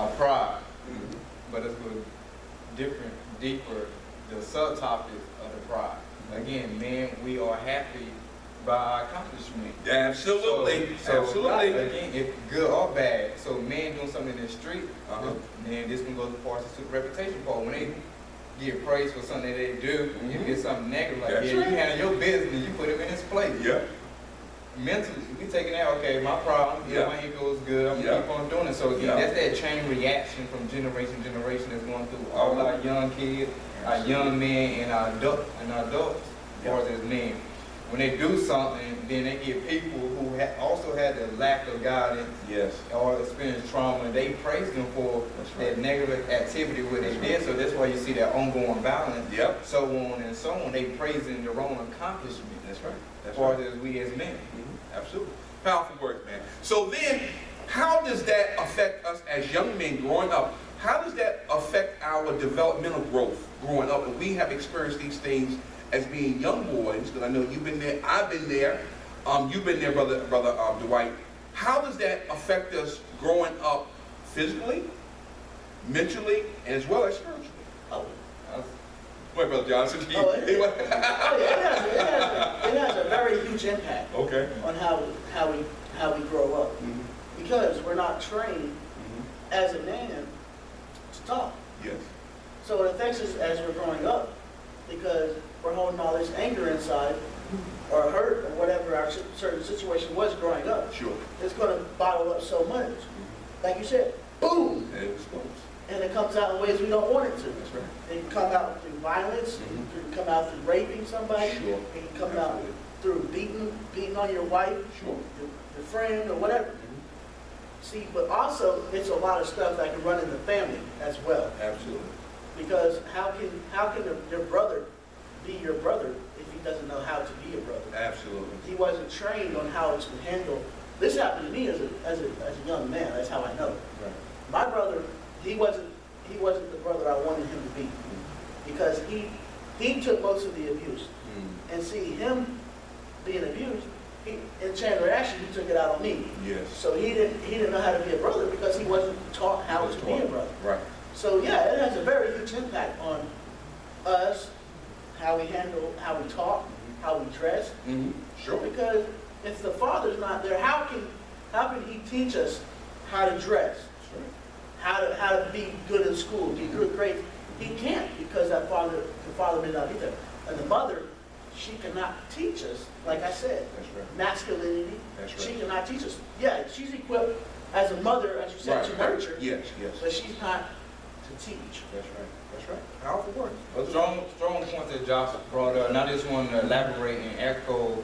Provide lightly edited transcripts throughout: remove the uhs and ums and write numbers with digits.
our pride, but it's a different, deeper, the subtopic of the pride. Again, men, we are happy by our accomplishment. Absolutely. So Absolutely. again, if good or bad, so men doing something in the street, then this can go as far as the reputation part. When they get praised for something that they do, if it's something negative, like you handle your business, you put him in his place. Mentally, we taking that, okay, my problem, my ego is good, I'm gonna keep on doing it. So again, that's that chain reaction from generation to generation that's going through all our young kids, our young men, and our adults, as far as men. When they do something, then they get people who also had the lack of guidance or experience trauma, and they praise them for that negative activity where they did. So that's why you see that ongoing violence, so on and so on. They praising their own accomplishment. That's right. As far as we as men. Absolutely. Powerful words, man. So then, how does that affect us as young men growing up? How does that affect our developmental growth growing up? And we have experienced these things as being young boys, because I know you've been there, I've been there, you've been there, brother Dwight. How does that affect us growing up physically, mentally, and as well as spiritually? Wait, Brother Johnson. It has a very huge impact on how we grow up, because we're not trained as a man to talk. So it affects us as we're growing up, because we're holding all this anger inside, or hurt, or whatever our certain situation was growing up. It's going to bottle up so much. Like you said, boom! And it comes out in ways we don't want it to. It can come out through violence, it can come out through raping somebody, it can come out through beating on your wife, your friend, or whatever. See, but also, it's a lot of stuff that can run in the family as well. Because how can your brother be your brother if he doesn't know how to be a brother? He wasn't trained on how to handle. This happened to me as a young man. That's how I know. My brother, he wasn't the brother I wanted him to be, because he took most of the abuse. And see, him being abused, in chain reaction, he took it out on me. So he didn't know how to be a brother, because he wasn't taught how to be a brother. So yeah, it has a very huge impact on us, how we handle, how we talk, how we dress. Because if the father's not there, how can he teach us how to dress? How to be good in school, be good grades? He can't, because the father may not be there. And the mother, she cannot teach us, like I said, masculinity. She cannot teach us. Yeah, she's equipped as a mother, as you said, to nurture. But she's not to teach. That's right. Powerful words. Strong points that Josh brought up, and I just want to elaborate and echo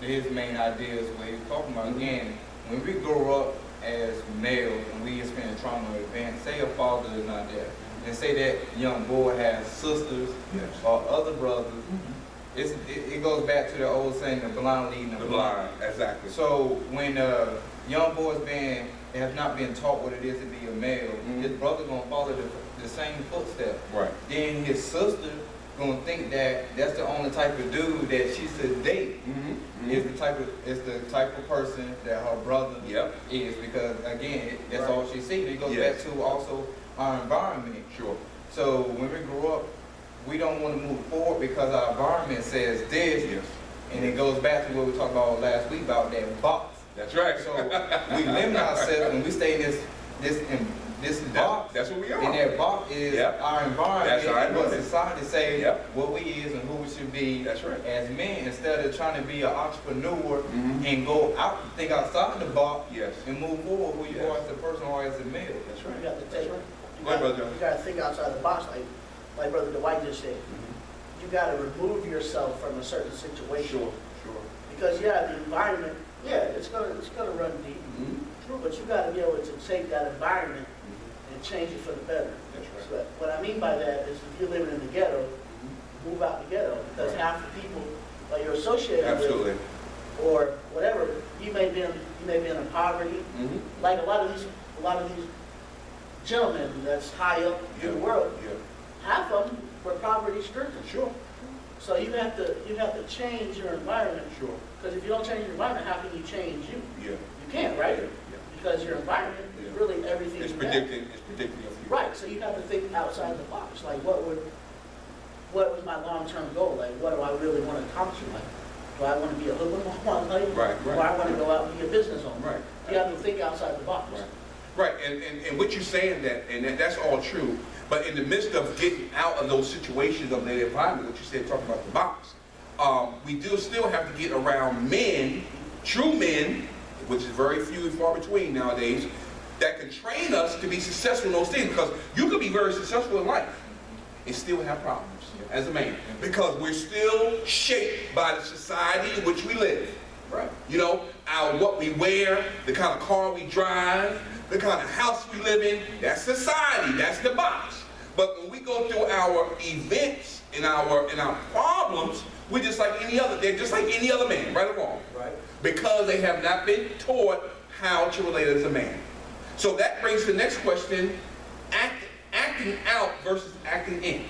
his main ideas, what he's talking about. Again, when we grow up as males and we experience trauma events, say a father is not there, and say that young boy has sisters or other brothers, it goes back to the old saying, the blind leading the blind. So when young boys have not been taught what it is to be a male, his brother gonna follow the same footsteps. Then his sister gonna think that that's the only type of dude that she should date. Is the type of person that her brother is, because again, that's all she sees. It goes back to also our environment. So when we grow up, we don't want to move forward because our environment says this, and it goes back to what we talked about last week about that box. So we limit ourselves and we stay in this box. That's what we are. And that box is our environment. That's our what society say what we is and who we should be as men, instead of trying to be an entrepreneur and go out, think outside the box and move forward who you are as a person or as a male. You got to you got to think outside the box, like Brother Dwight just said. You got to remove yourself from a certain situation. Because the environment, it's gonna run deep. But you got to be able to take that environment and change it for the better. So what I mean by that is, if you're living in the ghetto, move out the ghetto, because half the people that you're associated with, or whatever, you may be in poverty. Like a lot of these gentlemen that's high up in the world, half of them were poverty stricken. So you have to change your environment. Because if you don't change your environment, how can you change you? You can't, right? because your environment is really everything. It's you predicting your future. Right, so you have to think outside the box. Like, what was my long-term goal? Like, what do I really want to accomplish in life? Do I want to be a hoodlum all my life? Right. Or do I want to go out and be a business owner? Right. You have to think outside the box. Right, and what you're saying that's all true, but in the midst of getting out of those situations of the environment, what you said, talking about the box, we do still have to get around men, true men, which is very few and far between nowadays, that can train us to be successful in those things, because you could be very successful in life and still have problems as a man, because we're still shaped by the society in which we live. Right. You know, what we wear, the kind of car we drive, the kind of house we live in, that's society, that's the box. But when we go through our events and our problems, we're just like any other, they're just like any other man, right or wrong. Right. Because they have not been taught how to relate as a man. So that brings the next question, acting out versus acting in.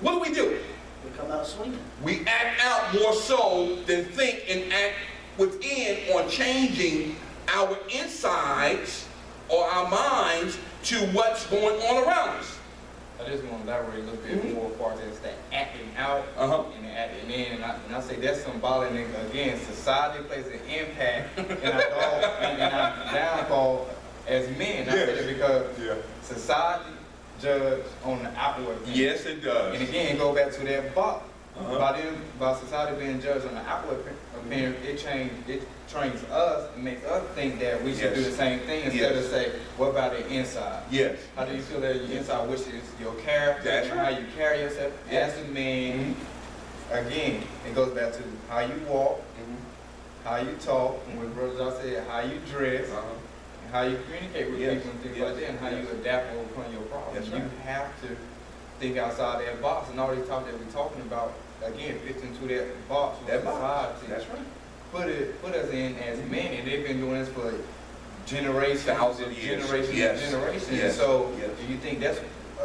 What do? We come out swinging. We act out more so than think and act within on changing our insides or our minds to what's going on around us. I just want to elaborate a little bit more as far as that acting out and the acting in. And I say that's symbolic. And again, society plays an impact in our downfall as men. I say that because society judges on the outward appearance. Yes, it does. And again, go back to that box. By society being judged on the outward appearance, it trains us and makes us think that we should do the same thing instead of say, what about the inside? Yes. How do you feel that your inside, which is your character, and how you carry yourself as a man? Again, it goes back to how you walk, how you talk, and with brothers I said, how you dress, and how you communicate with people and things like that, and how you adapt overcome your problems. You have to think outside that box, and all these talk that we're talking about, again, fits into that box of society. That's right. Put us in as men, and they've been doing this for generations, generations. So, do you think that's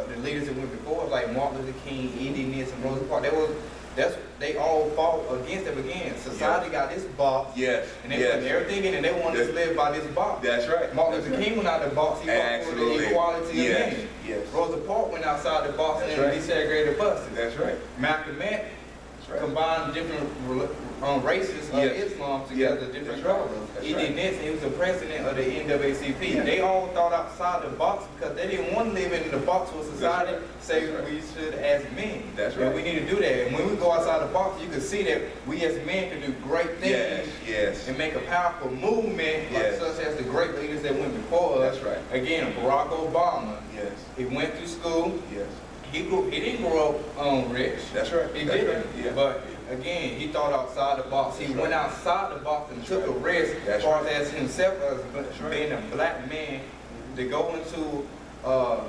the leaders that went before, like Martin Luther King, Indians, and Rosa Parks? They all fought against it again. Society got this box, and they put everything in, and they wanted to live by this box. That's right. Martin Luther King went out the box. He fought for the equality of men. Rosa Parks went outside the box and desegregated buses. That's right. Malcolm X combined different races of Islam together, different colors. He did this, and he was the president of the NAACP. They all thought outside the box because they didn't want to live in the box where society say we should as men. That's right. And we need to do that. And when we go outside the box, you can see that we as men can do great things and make a powerful movement, such as the great leaders that went before us. That's right. Again, Barack Obama. He went through school. He didn't grow up rich. That's right. He didn't. But again, he thought outside the box. He went outside the box and took a risk as far as himself as being a black man to go into a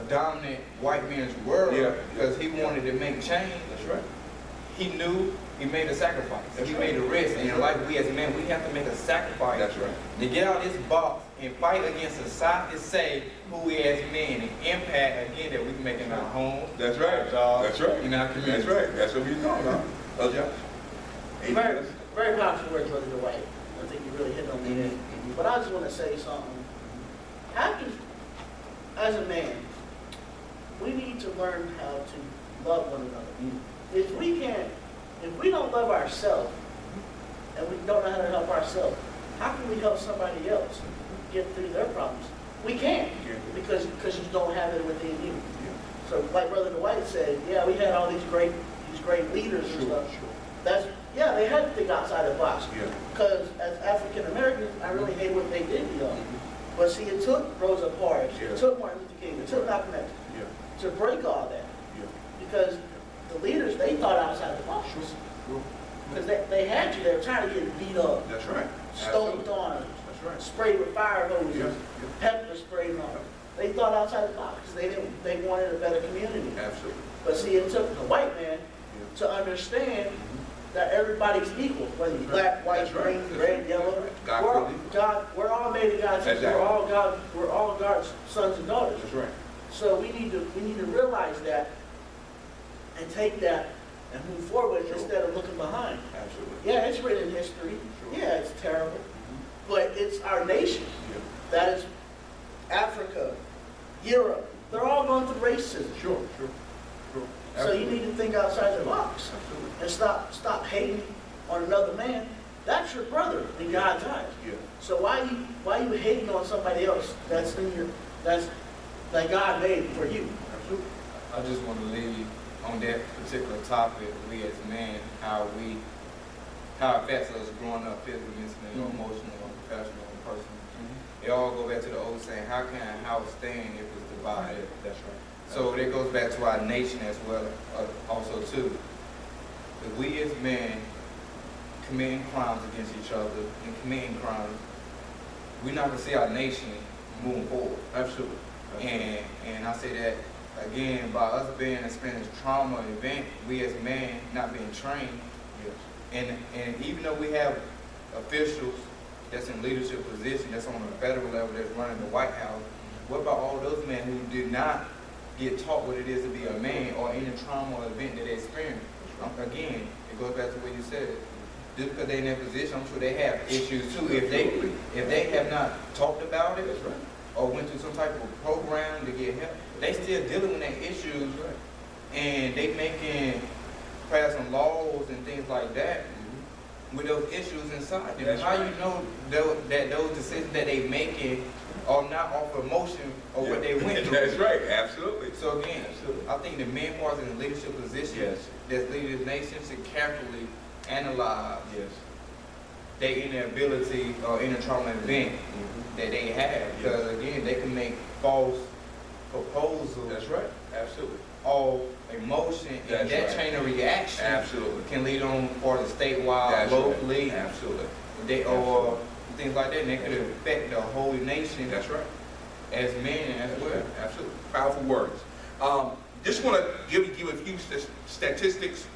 dominant white man's world because he wanted to make change. That's right. He knew he made a sacrifice. He made a risk. And in life, we as men, we have to make a sacrifice. That's right. To get out of this box and fight against society to say who we as men and impact again that we can make in our homes. That's right. Our jobs, That's right. in our community. That's right. That's what we're talking about. Very, very powerful words, Brother Dwight. I think you really hit on the head. But I just want to say something. As a man, we need to learn how to love one another. If we don't love ourselves, and we don't know how to help ourselves, how can we help somebody else get through their problems? We can't, because you don't have it within you. So, like Brother Dwight said, we had all these great leaders and stuff. They had to think outside the box. Because as African Americans, I really hate what they did to them. But see, it took Rosa Parks, it took Martin Luther King, it took Malcolm X to break all that. Because the leaders, they thought outside the box. Because they had you, they were trying to get beat up. That's right. Stomped on. That's right. Sprayed with fire hoses. Pepper sprayed on them. They thought outside the box because they wanted a better community. Absolutely. But see, it took the white man to understand that everybody's equal, whether you're black, white, green, red, yellow. We're all made in God's image. We're all God's sons and daughters. That's right. So we need to realize that and take that and move forward instead of looking behind. Absolutely. Yeah, it's written in history. Yeah, it's terrible. But it's our nation. that is Africa, Europe. They're all going through racism. Sure. So you need to think outside the box. Absolutely. And stop hating on another man. That's your brother in God's eyes. Yeah. So why you hating on somebody else that God made for you? Absolutely. I just want to leave on that particular topic, we as men, how it affects us growing up physically, mentally, or emotionally, or professionally, or personally. It all go back to the old saying, how can a house stand if it's divided? That's right. So that goes back to our nation as well, also too. If we as men committing crimes against each other and committing crimes, we're not gonna see our nation moving forward. Absolutely. And I say that again by us being experiencing trauma event, we as men not being trained. Yes. And even though we have officials that's in leadership position, that's on the federal level, that's running the White House, what about all those men who did not get taught what it is to be a man or any trauma or event that they experience? Again, it goes back to what you said. Just because they're in that position, I'm sure they have issues too. If they have not talked about it, That's right. or went through some type of program to get help, they still dealing with that issues, and they making passing laws and things like that with those issues inside them. That's How right. you know that those decisions that they making are not off emotion or what they went through? That's right. Absolutely. So again, Absolutely. I think the men who are in leadership positions Yes. that's leading this nation should carefully analyze Yes. their inability or inner trauma event that they have. Because again, they can make false proposals. That's right. Absolutely. Of emotion, That's and that right. chain of reaction Absolutely. can lead on for the statewide, That's locally, right. Absolutely. or things like that, and it could affect the whole nation That's right. as men as well. Absolutely. Powerful words. Just want to give you a few statistics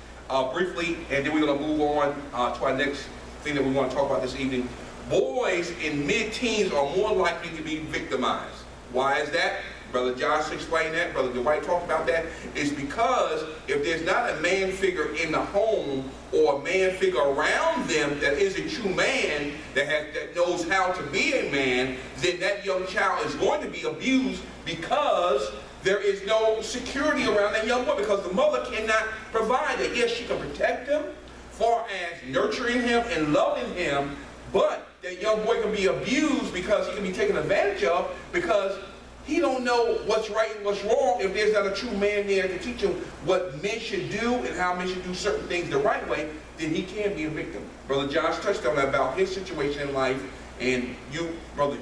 briefly, and then we're going to move on to our next thing that we want to talk about this evening. Boys in mid-teens are more likely to be victimized. Why is that? Brother Josh explained that. Brother Dwight talked about that. It's because if there's not a man figure in the home or a man figure around them that is a true man, that knows how to be a man, then that young child is going to be abused because there is no security around that young boy, because the mother cannot provide that. Yes, she can protect him, far as nurturing him and loving him, but that young boy can be abused because he can be taken advantage of, because he don't know what's right and what's wrong if there's not a true man there to teach him what men should do and how men should do certain things the right way. Then he can be a victim. Brother Josh touched on that about his situation in life, and you, Brother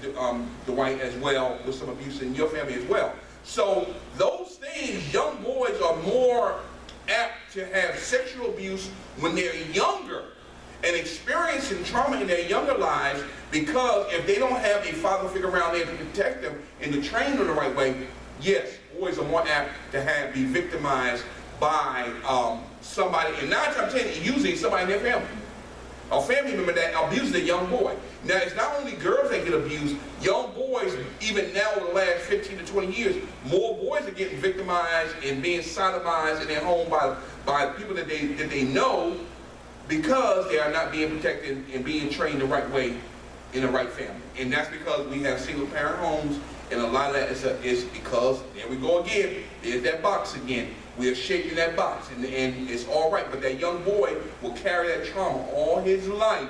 Dwight, as well, with some abuse in your family as well. So those things, young boys are more apt to have sexual abuse when they're younger and experiencing trauma in their younger lives, because if they don't have a father figure around there to protect them and to train them the right way, yes, boys are more apt to be victimized by somebody, and 9 times 10, usually somebody in their family. A family member that abuses a young boy. Now, it's not only girls that get abused, young boys, even now in the last 15 to 20 years, more boys are getting victimized and being sodomized in their home by people that they know, because they are not being protected and being trained the right way in the right family. And that's because we have single parent homes, and a lot of that is because, there we go again, there's that box again. We are shaping that box, and it's all right, but that young boy will carry that trauma all his life,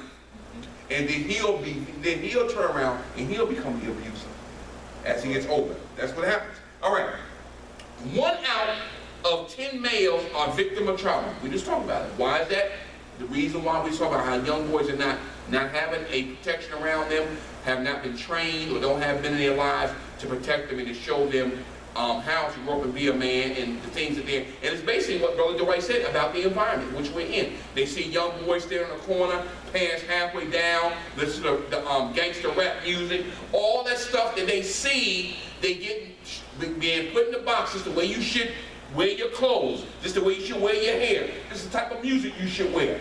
and then he'll turn around and he'll become the abuser as he gets older. That's what happens. All right. 1 out of 10 males are victim of trauma. We just talked about it. Why is that? The reason why we talk about how young boys are not having a protection around them, have not been trained or don't have been in their lives to protect them and to show them how to grow up and be a man, and the things that they're, and it's basically what Brother Dwight said about the environment which we're in. They see young boys standing in the corner, pants halfway down, listen to the gangster rap music, all that stuff that they see, they get being put in the boxes the way you should wear your clothes, just the way you should wear your hair, this is the type of music you should wear.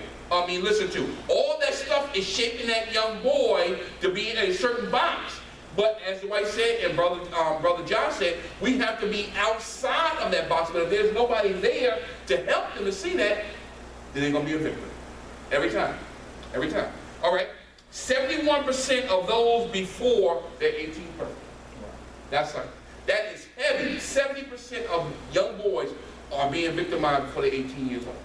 Listen to. All that stuff is shaping that young boy to be in a certain box. But as Dwight said, and Brother John said, we have to be outside of that box. But if there's nobody there to help them to see that, then they're going to be a victim. Every time. Every time. All right. 71% of those before their 18th birthday. That is heavy. 70% of young boys are being victimized before they're 18 years old.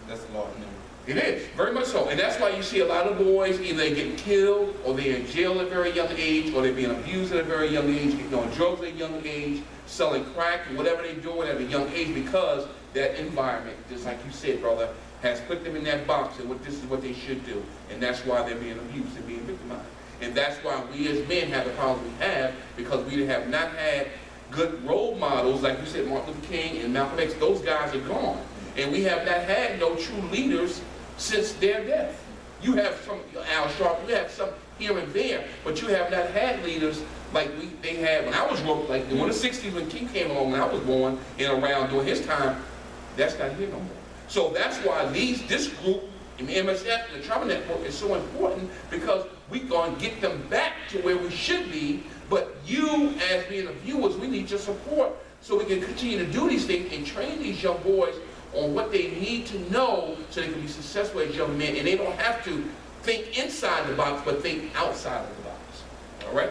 That's a large number. It is, very much so. And that's why you see a lot of boys either they get killed, or they're in jail at a very young age, or they're being abused at a very young age, getting on drugs at a young age, selling crack, and whatever they're doing at a young age, because that environment, just like you said, brother, has put them in that box and this is what they should do. And that's why they're being abused and being victimized. And that's why we as men have the problems we have, because we have not had good role models, like you said, Martin Luther King and Malcolm X. Those guys are gone. And we have not had no true leaders since their death. You have some, Al Sharp, you have some here and there, but you have not had leaders like they had when I was growing, like in the 60s when King came along when I was born and around during his time. That's not here no more. So that's why this group, in the MSF, the Trauma Network, is so important, because we're going to get them back to where we should be. But you, as being the viewers, we need your support so we can continue to do these things and train these young boys on what they need to know so they can be successful as young men. And they don't have to think inside the box, but think outside of the box. All right?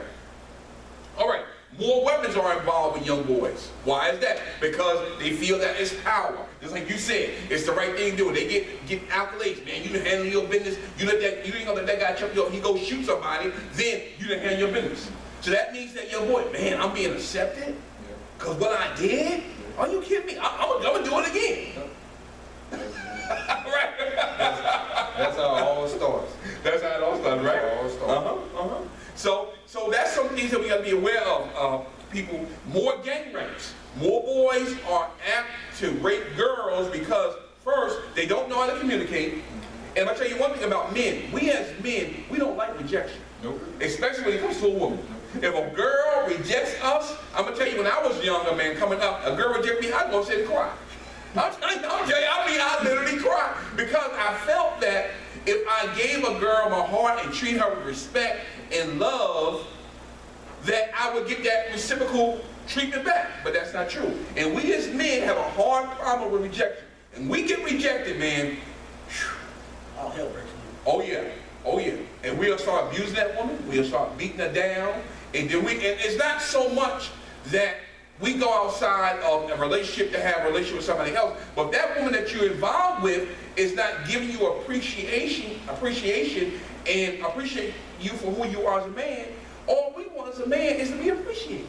All right. More weapons are involved with young boys. Why is that? Because they feel that it's power. Just like you said, it's the right thing to do. They get accolades, man. You done handle your business. You ain't gonna let that guy chop you up. He go shoot somebody, then you done handle your business. So that means that young boy, man, I'm being accepted because what I did. Are you kidding me? I'm gonna do it again. Right. That's how it all starts. That's how it all starts, right? It all starts. So that's some things that we got to be aware of. People, more gang rapes. More boys are apt to rape girls because, first, they don't know how to communicate. And I'll tell you one thing about men. We as men, we don't like rejection. Nope. Especially when it comes to a woman. If a girl rejects us, I'm going to tell you, when I was younger, man, coming up, a girl rejected me, I'd go sit and cry. I literally cried, because I felt that if I gave a girl my heart and treated her with respect and love, that I would get that reciprocal treatment back. But that's not true. And we as men have a hard problem with rejection. And we get rejected, man. All hell breaks loose. Oh yeah. Oh yeah. And we'll start abusing that woman. We'll start beating her down. And then and it's not so much that we go outside of a relationship to have a relationship with somebody else, but that woman that you're involved with is not giving you appreciation and appreciate you for who you are as a man. All we want as a man is to be appreciated.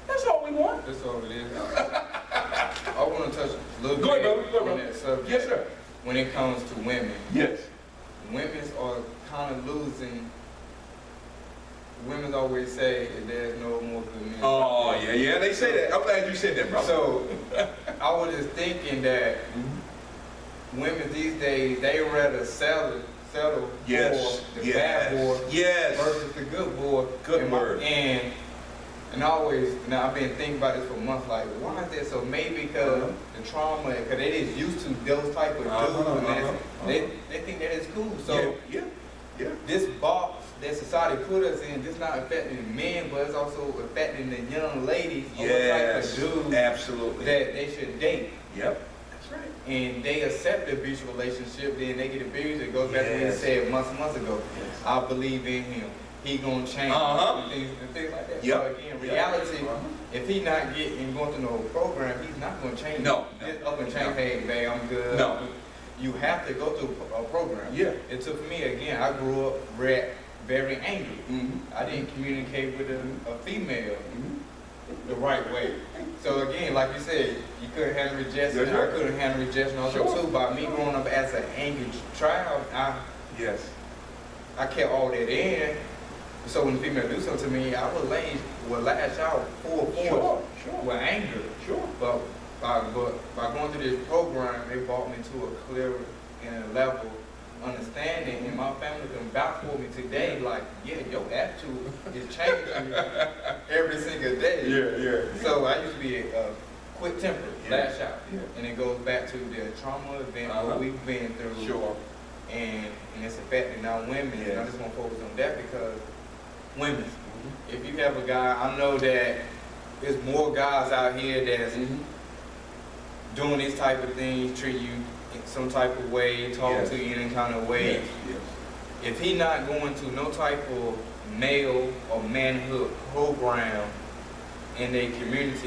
That's all we want. That's all it is. I want to touch a little bit on that subject. Yes, sir. When it comes to women. Yes. Women are kind of losing. Women always say that there's no more good men. Oh, yeah, they say that. I'm glad you said that, brother. So, I was just thinking that women these days, they rather settle for the bad boy versus the good boy. Good word. And I've been thinking about this for months, like, why is that so? Maybe because the trauma, because they just used to those type of dudes, and they think that is cool. So, this box that society put us in, just not affecting men, but it's also affecting the young ladies, what type of dudes absolutely that they should date. Yep, that's right. And they accept the abusive relationship, then they get abused. It goes back to what he said months ago. Yes. I believe in him. He gonna change and things like that. Yep. So again, reality, if he not going through no program, he's not gonna change. No. Just up and change. Hey, babe, I'm good. No. You have to go through a program. Yeah. It took me again. I grew up very angry. I didn't communicate with a female the right way. So again, like you said, you couldn't handle rejection. I couldn't handle rejection also too. By me growing up as an angry child, I kept all that in. So when the female do something to me, I would lash out full force with anger. But by going through this program, it brought me to a clearer and a level understanding, and my family can vouch for me today. Like, your attitude is changing every single day. So I used to be a quick temper, lash out, and it goes back to the trauma event what we've been through. And it's affecting our women. And I just want to focus on that because women, if you have a guy, I know that there's more guys out here that's doing these type of things, treat you in some type of way, talk to you in any kind of way. if he not going to no type of male or manhood program in their community,